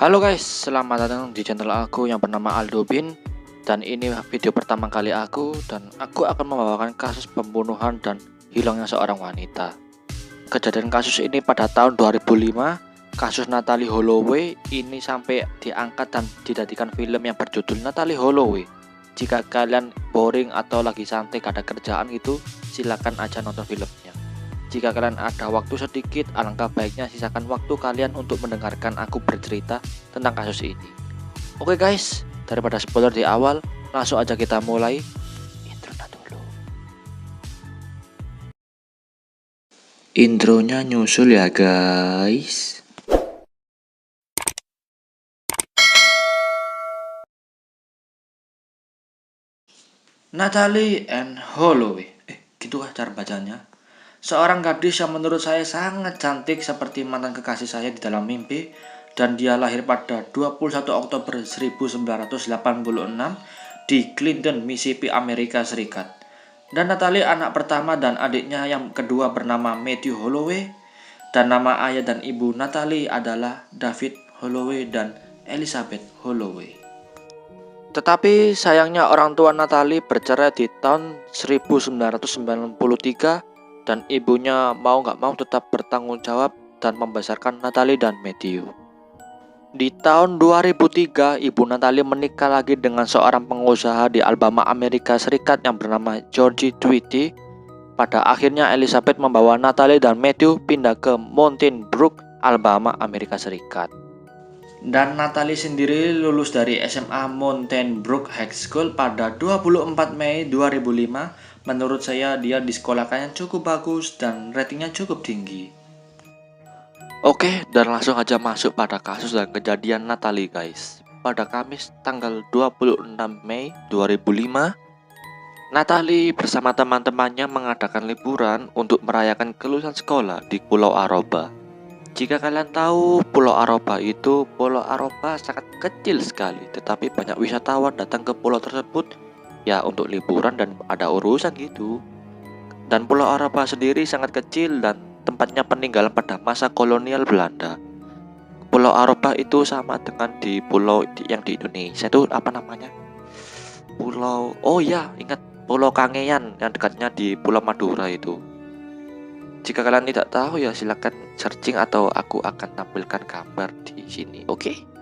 Halo guys, selamat datang di channel aku yang bernama Aldo Bin. Dan ini video pertama kali aku, dan aku akan membawakan kasus pembunuhan dan hilangnya seorang wanita. Kejadian kasus ini pada tahun 2005. Kasus Natalee Holloway ini sampai diangkat dan dijadikan film yang berjudul Natalee Holloway. Jika kalian boring atau lagi santai gak ada kerjaan gitu, silakan aja nonton filmnya. Jika kalian ada waktu sedikit, alangkah baiknya sisakan waktu kalian untuk mendengarkan aku bercerita tentang kasus ini. Oke guys, daripada spoiler di awal, langsung aja kita mulai. Intronya dulu. Intronya nyusul ya guys. Natalee Ann Holloway. Gitu kah cara bacanya? Seorang gadis yang menurut saya sangat cantik seperti mantan kekasih saya di dalam mimpi, dan dia lahir pada 21 Oktober 1986 di Clinton, Mississippi, Amerika Serikat. Dan Natalee anak pertama dan adiknya yang kedua bernama Matthew Holloway, dan nama ayah dan ibu Natalee adalah David Holloway dan Elizabeth Holloway. Tetapi sayangnya orang tua Natalee bercerai di tahun 1993 dan ibunya mau gak mau tetap bertanggung jawab dan membesarkan Natalee dan Matthew. Di tahun 2003, ibu Natalee menikah lagi dengan seorang pengusaha di Alabama, Amerika Serikat yang bernama George Tweedy. Pada akhirnya Elizabeth membawa Natalee dan Matthew pindah ke Mountain Brook, Alabama, Amerika Serikat. Dan Natalee sendiri lulus dari SMA Mountain Brook High School pada 24 Mei 2005. Menurut saya dia disekolahkannya cukup bagus dan ratingnya cukup tinggi. Oke, dan langsung aja masuk pada kasus dan kejadian Natalee guys. Pada Kamis tanggal 26 Mei 2005, Natalee bersama teman-temannya mengadakan liburan untuk merayakan kelulusan sekolah di Pulau Aruba. Jika kalian tahu, Pulau Aruba sangat kecil sekali, tetapi banyak wisatawan datang ke pulau tersebut ya untuk liburan dan ada urusan gitu. Dan Pulau Aruba sendiri sangat kecil dan tempatnya peninggalan pada masa kolonial Belanda. Pulau Aruba itu sama dengan di pulau yang di Indonesia itu apa namanya? Ingat Pulau Kangean yang dekatnya di Pulau Madura itu. Jika kalian tidak tahu ya silakan searching atau aku akan tampilkan gambar di sini, oke?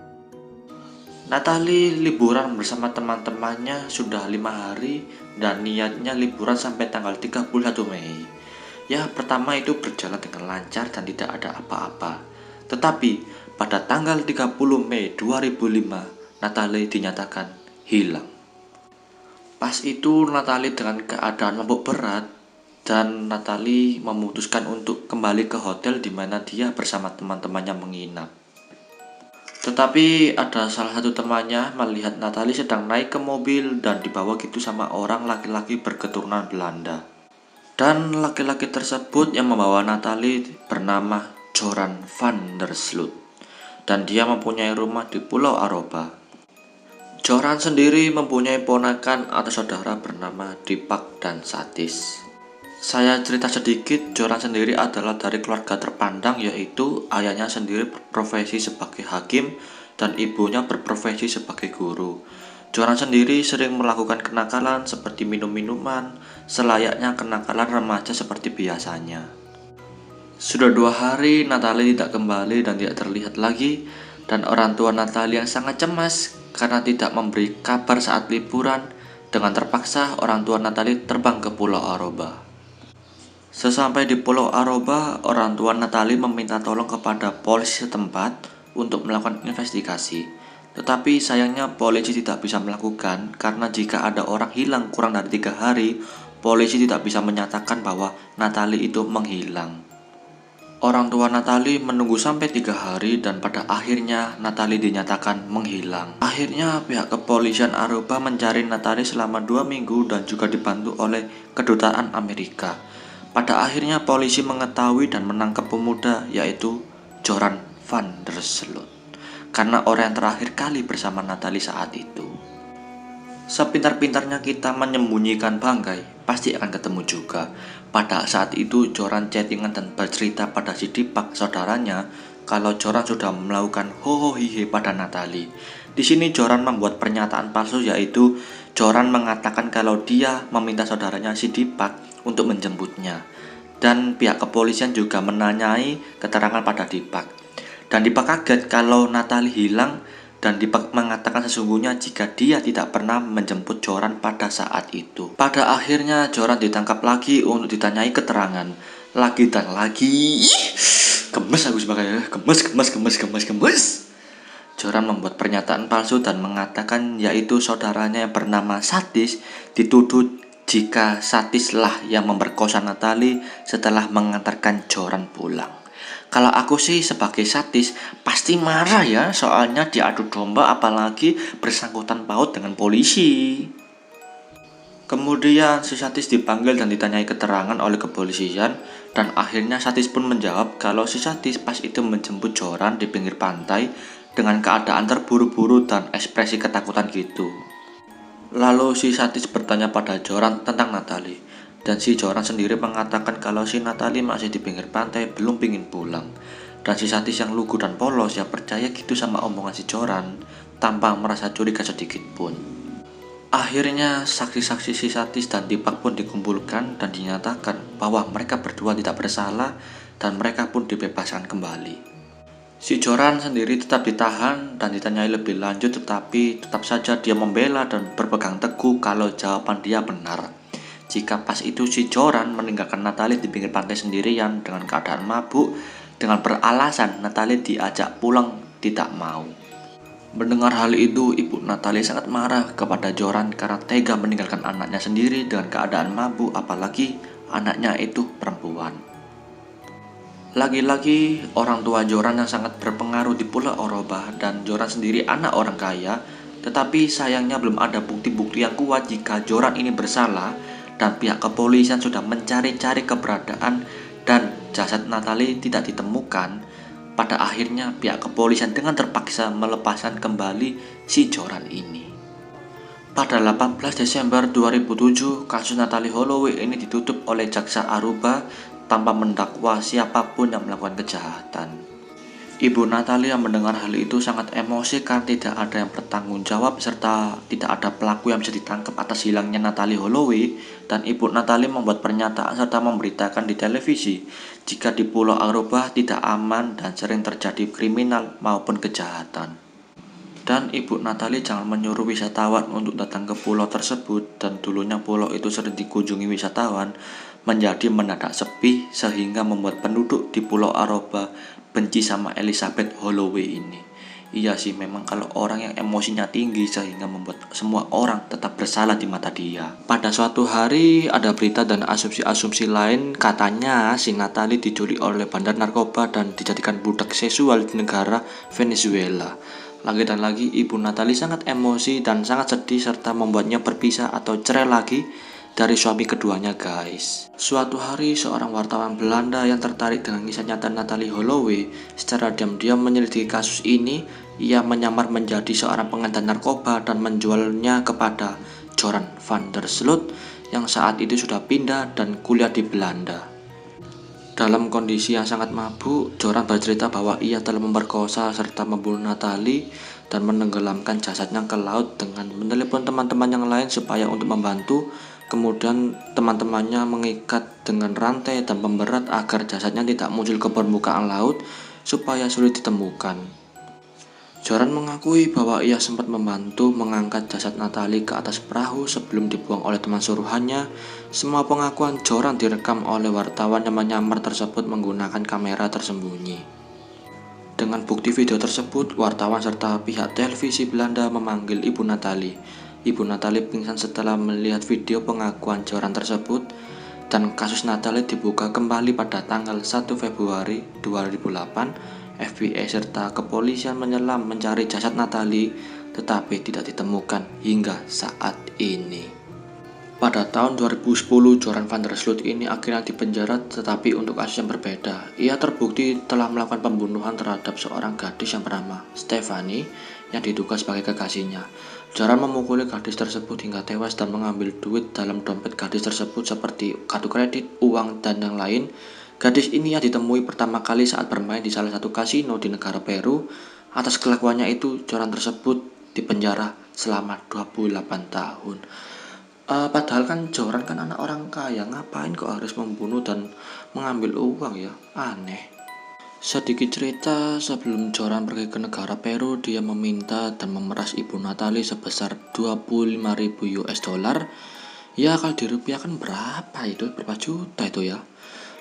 Natalee liburan bersama teman-temannya sudah 5 hari dan niatnya liburan sampai tanggal 31 Mei. Ya, pertama itu berjalan dengan lancar dan tidak ada apa-apa. Tetapi pada tanggal 30 Mei 2005, Natalee dinyatakan hilang. Pas itu Natalee dengan keadaan mabuk berat, dan Natalee memutuskan untuk kembali ke hotel di mana dia bersama teman-temannya menginap. Tetapi ada salah satu temannya melihat Natalee sedang naik ke mobil dan dibawa gitu sama orang laki-laki berketurunan Belanda. Dan laki-laki tersebut yang membawa Natalee bernama Joran van der Sloot, dan dia mempunyai rumah di Pulau Aruba. Joran sendiri mempunyai ponakan atau saudara bernama Dipak dan Satis. Saya cerita sedikit, Joran sendiri adalah dari keluarga terpandang, yaitu ayahnya sendiri berprofesi sebagai hakim dan ibunya berprofesi sebagai guru. Joran sendiri sering melakukan kenakalan seperti minum-minuman, selayaknya kenakalan remaja seperti biasanya. Sudah 2 hari Natalee tidak kembali dan tidak terlihat lagi, dan orang tua Natalee yang sangat cemas karena tidak memberi kabar saat liburan. Dengan terpaksa orang tua Natalee terbang ke Pulau Aruba. Sesampai di Pulau Aruba, orang tua Natalee meminta tolong kepada polisi setempat untuk melakukan investigasi. Tetapi sayangnya polisi tidak bisa melakukan karena jika ada orang hilang kurang dari 3 hari, polisi tidak bisa menyatakan bahwa Natalee itu menghilang. Orang tua Natalee menunggu sampai 3 hari dan pada akhirnya Natalee dinyatakan menghilang. Akhirnya pihak kepolisian Aruba mencari Natalee selama 2 minggu dan juga dibantu oleh kedutaan Amerika. Pada akhirnya polisi mengetahui dan menangkap pemuda yaitu Joran van der Sloot karena orang yang terakhir kali bersama Natalee saat itu. Sepintar-pintarnya kita menyembunyikan bangkai, pasti akan ketemu juga. Pada saat itu Joran chattingan dan bercerita pada si Dipak saudaranya kalau Joran sudah melakukan hohohihe pada Natalie. Di sini Joran membuat pernyataan palsu, yaitu Joran mengatakan kalau dia meminta saudaranya si Dipak untuk menjemputnya. Dan pihak kepolisian juga menanyai keterangan pada Dipak. Dan Dipak kaget kalau Natalie hilang, dan Dipak mengatakan sesungguhnya jika dia tidak pernah menjemput Joran pada saat itu. Pada akhirnya Joran ditangkap lagi untuk ditanyai keterangan. Lagi dan lagi. Gemes aku sebagai gemes. Joran membuat pernyataan palsu dan mengatakan yaitu saudaranya yang bernama Satis dituduh jika Satislah yang memperkosa Natalie setelah mengantarkan Joran pulang. Kalau aku sih sebagai Satis pasti marah ya, soalnya diadu domba apalagi bersangkutan paut dengan polisi. Kemudian si Satis dipanggil dan ditanyai keterangan oleh kepolisian, dan akhirnya Satis pun menjawab kalau si Satis pas itu menjemput Joran di pinggir pantai dengan keadaan terburu-buru dan ekspresi ketakutan gitu. Lalu si Satis bertanya pada Joran tentang Natalie, dan si Joran sendiri mengatakan kalau si Natalie masih di pinggir pantai belum pingin pulang. Dan si Satis yang lugu dan polos ya percaya gitu sama omongan si Joran tanpa merasa curiga sedikit pun. Akhirnya saksi-saksi si Satis dan Dipak pun dikumpulkan dan dinyatakan bahwa mereka berdua tidak bersalah dan mereka pun dibebaskan kembali. Si Joran sendiri tetap ditahan dan ditanyai lebih lanjut, tetapi tetap saja dia membela dan berpegang teguh kalau jawaban dia benar. Jika pas itu si Joran meninggalkan Natalie di pinggir pantai sendirian dengan keadaan mabuk dengan beralasan Natalie diajak pulang tidak mau. Mendengar hal itu, ibu Natalie sangat marah kepada Joran karena tega meninggalkan anaknya sendiri dengan keadaan mabuk, apalagi anaknya itu perempuan. Lagi-lagi orang tua Joran yang sangat berpengaruh di Pulau Oroba, dan Joran sendiri anak orang kaya, tetapi sayangnya belum ada bukti-bukti yang kuat jika Joran ini bersalah, dan pihak kepolisian sudah mencari-cari keberadaan dan jasad Natalie tidak ditemukan. Pada akhirnya pihak kepolisian dengan terpaksa melepaskan kembali si Joran ini. Pada 18 Desember 2007, kasus Natalie Holloway ini ditutup oleh Jaksa Aruba tanpa mendakwa siapapun yang melakukan kejahatan. Ibu Natalie yang mendengar hal itu sangat emosi karena tidak ada yang bertanggung jawab serta tidak ada pelaku yang bisa ditangkap atas hilangnya Natalie Holloway, dan ibu Natalie membuat pernyataan serta memberitakan di televisi jika di Pulau Aruba tidak aman dan sering terjadi kriminal maupun kejahatan. Dan ibu Natalie jangan menyuruh wisatawan untuk datang ke pulau tersebut, dan dulunya pulau itu sering dikunjungi wisatawan menjadi mendadak sepi sehingga membuat penduduk di Pulau Aruba benci sama Elizabeth Holloway ini. Iya sih, memang kalau orang yang emosinya tinggi sehingga membuat semua orang tetap bersalah di mata dia. Pada suatu hari ada berita dan asumsi-asumsi lain, katanya si Natalie diculik oleh bandar narkoba dan dijadikan budak seksual di negara Venezuela. Lagi dan lagi ibu Natalie sangat emosi dan sangat sedih serta membuatnya berpisah atau cerai lagi dari suami keduanya guys. Suatu hari seorang wartawan Belanda yang tertarik dengan kisah nyata Natalie Holloway secara diam-diam menyelidiki kasus ini. Ia menyamar menjadi seorang pengedar narkoba dan menjualnya kepada Joran van der Sloot yang saat itu sudah pindah dan kuliah di Belanda. Dalam kondisi yang sangat mabuk, Joran bercerita bahwa ia telah memperkosa serta membunuh Natalie dan menenggelamkan jasadnya ke laut dengan menelepon teman-teman yang lain supaya untuk membantu. Kemudian teman-temannya mengikat dengan rantai dan pemberat agar jasadnya tidak muncul ke permukaan laut supaya sulit ditemukan. Joran mengakui bahwa ia sempat membantu mengangkat jasad Natalie ke atas perahu sebelum dibuang oleh teman suruhannya. Semua pengakuan Joran direkam oleh wartawan yang menyamar tersebut menggunakan kamera tersembunyi. Dengan bukti video tersebut, wartawan serta pihak televisi Belanda memanggil ibu Natalie. Ibu Natalie pingsan setelah melihat video pengakuan Joran tersebut, dan kasus Natalie dibuka kembali pada tanggal 1 Februari 2008. FBI serta kepolisian menyelam mencari jasad Natalie, tetapi tidak ditemukan hingga saat ini. Pada tahun 2010, Joran van der Sloot ini akhirnya dipenjara, tetapi untuk kasus yang berbeda. Ia terbukti telah melakukan pembunuhan terhadap seorang gadis yang bernama Stephanie yang diduga sebagai kekasihnya. Joran memukuli gadis tersebut hingga tewas dan mengambil duit dalam dompet gadis tersebut seperti kartu kredit, uang, dan yang lain. Gadis ini yang ditemui pertama kali saat bermain di salah satu kasino di negara Peru. Atas kelakuannya itu, Joran tersebut dipenjara selama 28 tahun. Padahal kan Joran kan anak orang kaya, ngapain kok harus membunuh dan mengambil uang ya? Aneh. Sedikit cerita, sebelum Joran pergi ke negara Peru, dia meminta dan memeras ibu Natalie sebesar 25.000 US dollar. Ya kalau dirupiahkan berapa itu? Berapa juta itu ya?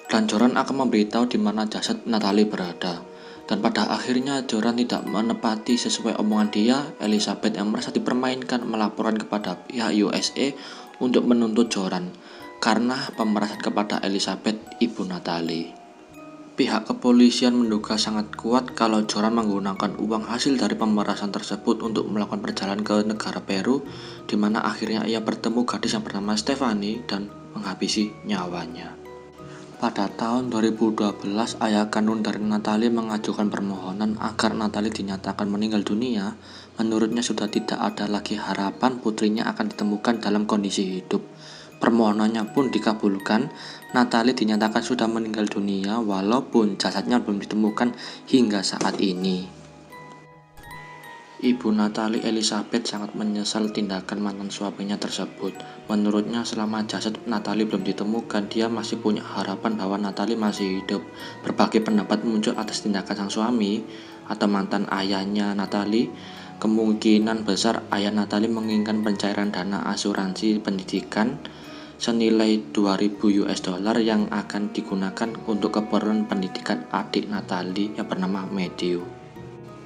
Dan Joran akan memberitahu di mana jasad Natalie berada. Dan pada akhirnya Joran tidak menepati sesuai omongan dia. Elizabeth yang merasa dipermainkan melaporkan kepada pihak USA untuk menuntut Joran karena pemerasan kepada Elizabeth, ibu Natalie. Pihak kepolisian menduga sangat kuat kalau Joran menggunakan uang hasil dari pemerasan tersebut untuk melakukan perjalanan ke negara Peru, di mana akhirnya ia bertemu gadis yang bernama Stephanie dan menghabisi nyawanya. Pada tahun 2012, ayah kandung dari Natalie mengajukan permohonan agar Natalie dinyatakan meninggal dunia. Menurutnya sudah tidak ada lagi harapan putrinya akan ditemukan dalam kondisi hidup. Permohonannya pun dikabulkan. Natalie dinyatakan sudah meninggal dunia walaupun jasadnya belum ditemukan hingga saat ini. Ibu Natalie, Elizabeth, sangat menyesal tindakan mantan suaminya tersebut. Menurutnya selama jasad Natalie belum ditemukan, dia masih punya harapan bahwa Natalie masih hidup. Berbagai pendapat muncul atas tindakan sang suami atau mantan ayahnya Natalie. Kemungkinan besar ayah Natalie menginginkan pencairan dana asuransi pendidikan senilai 2.000 US dollar yang akan digunakan untuk keperluan pendidikan adik Natalie yang bernama Matthew.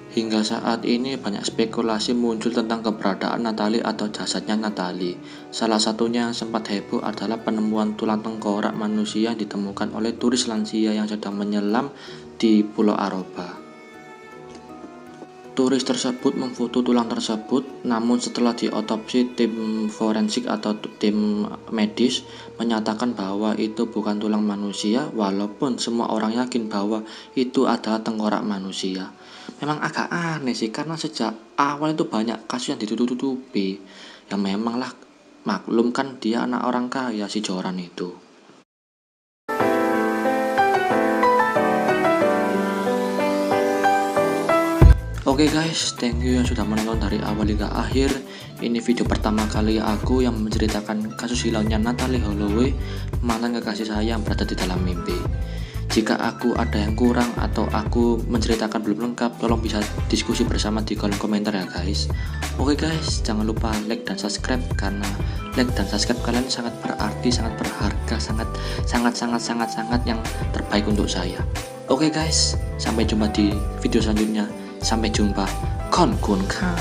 Hingga saat ini banyak spekulasi muncul tentang keberadaan Natalie atau jasadnya Natalie. Salah satunya yang sempat heboh adalah penemuan tulang tengkorak manusia yang ditemukan oleh turis lansia yang sedang menyelam di Pulau Aruba. Turis tersebut memfoto tulang tersebut, namun setelah diotopsi, tim forensik atau tim medis menyatakan bahwa itu bukan tulang manusia, walaupun semua orang yakin bahwa itu adalah tengkorak manusia. Memang agak aneh sih, karena sejak awal itu banyak kasus yang ditutup-tutupi. Ya memang lah, maklum kan dia anak orang kaya si Joran itu. Oke guys, thank you yang sudah menonton dari awal hingga akhir. Ini video pertama kali aku yang menceritakan kasus hilangnya Natalie Holloway, mantan kekasih saya yang berada di dalam mimpi. Jika aku ada yang kurang atau aku menceritakan belum lengkap, tolong bisa diskusi bersama di kolom komentar ya guys. Oke guys, jangan lupa like dan subscribe, karena like dan subscribe kalian sangat berarti, sangat berharga, sangat yang terbaik untuk saya. Oke guys, sampai jumpa di video selanjutnya. Sampai jumpa. Kon kun kan.